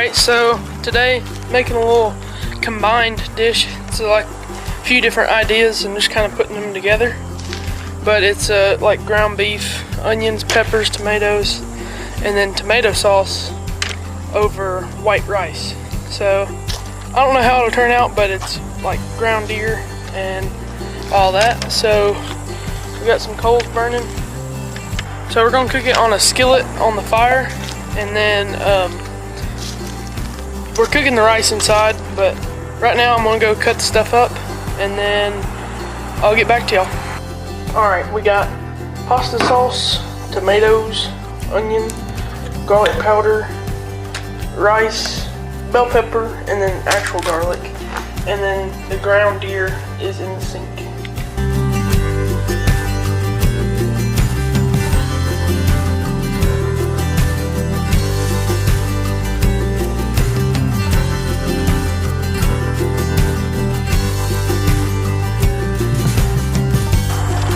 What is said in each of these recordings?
Alright, so today making a little combined dish. It's like a few different ideas and just kind of putting them together. But it's like ground beef, onions, peppers, tomatoes, and then tomato sauce over white rice. So I don't know how it'll turn out, but it's like ground deer and all that. So we got some coals burning. So we're gonna cook it on a skillet on the fire, and then we're cooking the rice inside, but right now I'm gonna go cut the stuff up and then I'll get back to y'all. Alright, we got pasta sauce, tomatoes, onion, garlic powder, rice, bell pepper, and then actual garlic. And then the ground deer is in the sink.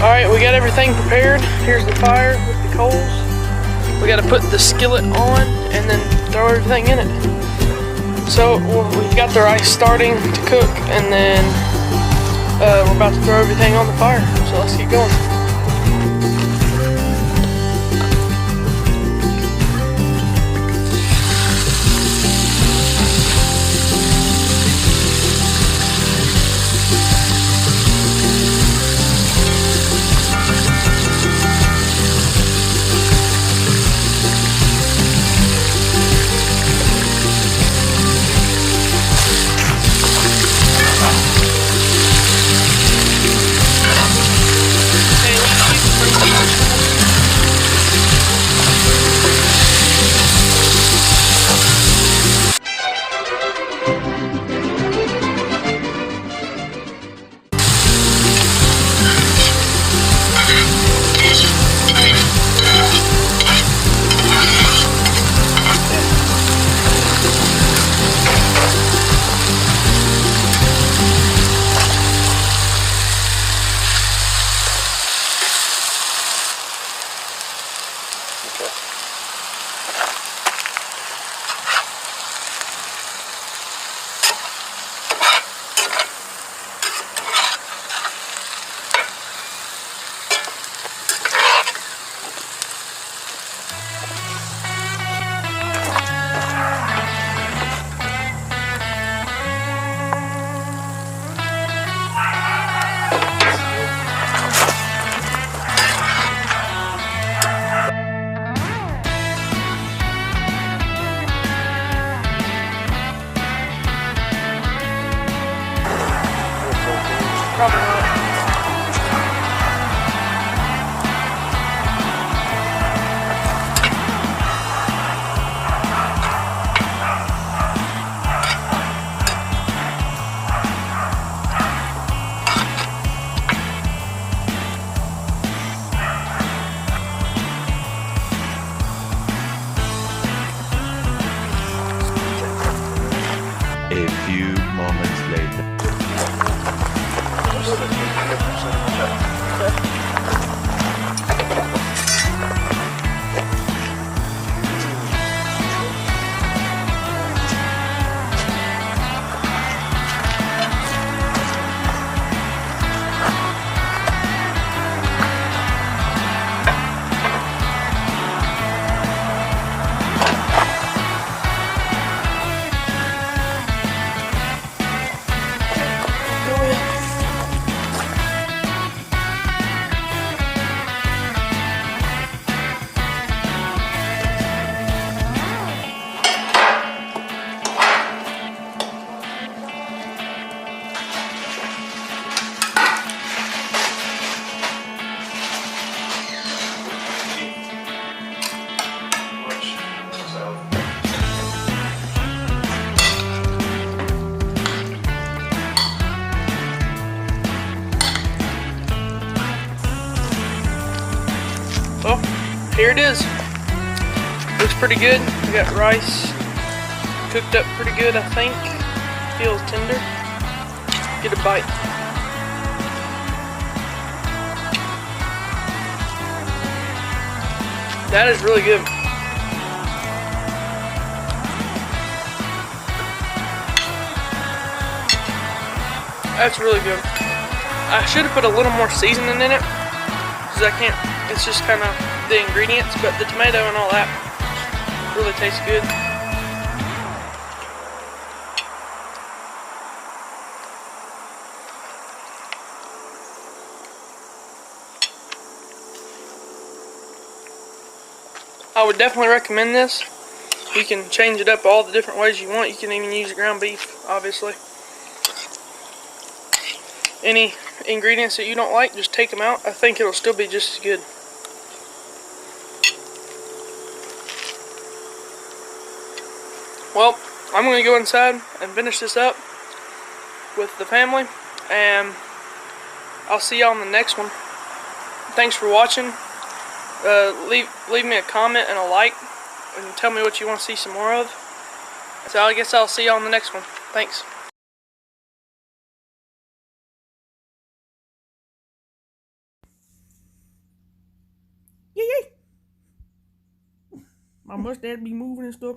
Alright, we got everything prepared. Here's the fire with the coals. We got to put the skillet on and then throw everything in it. So we've got the rice starting to cook, and then we're about to throw everything on the fire. So let's get going. Probably not. A few moments later. Well, here it is. Looks pretty good. We got rice cooked up pretty good, I think. Feels tender. Get a bite. That is really good. That's really good. I should have put a little more seasoning in it, because I can't, it's just kind of the ingredients, but the tomato and all that really tastes good. I would definitely recommend this. You can change it up all the different ways you want. You can even use ground beef, obviously. Any ingredients that you don't like, just take them out. I think it'll still be just as good. Well, I'm going to go inside and finish this up with the family, and I'll see y'all on the next one. Thanks for watching. Leave me a comment and a like, and tell me what you want to see some more of. So I guess I'll see y'all on the next one. Thanks. Yay! My mustache be moving and stuff.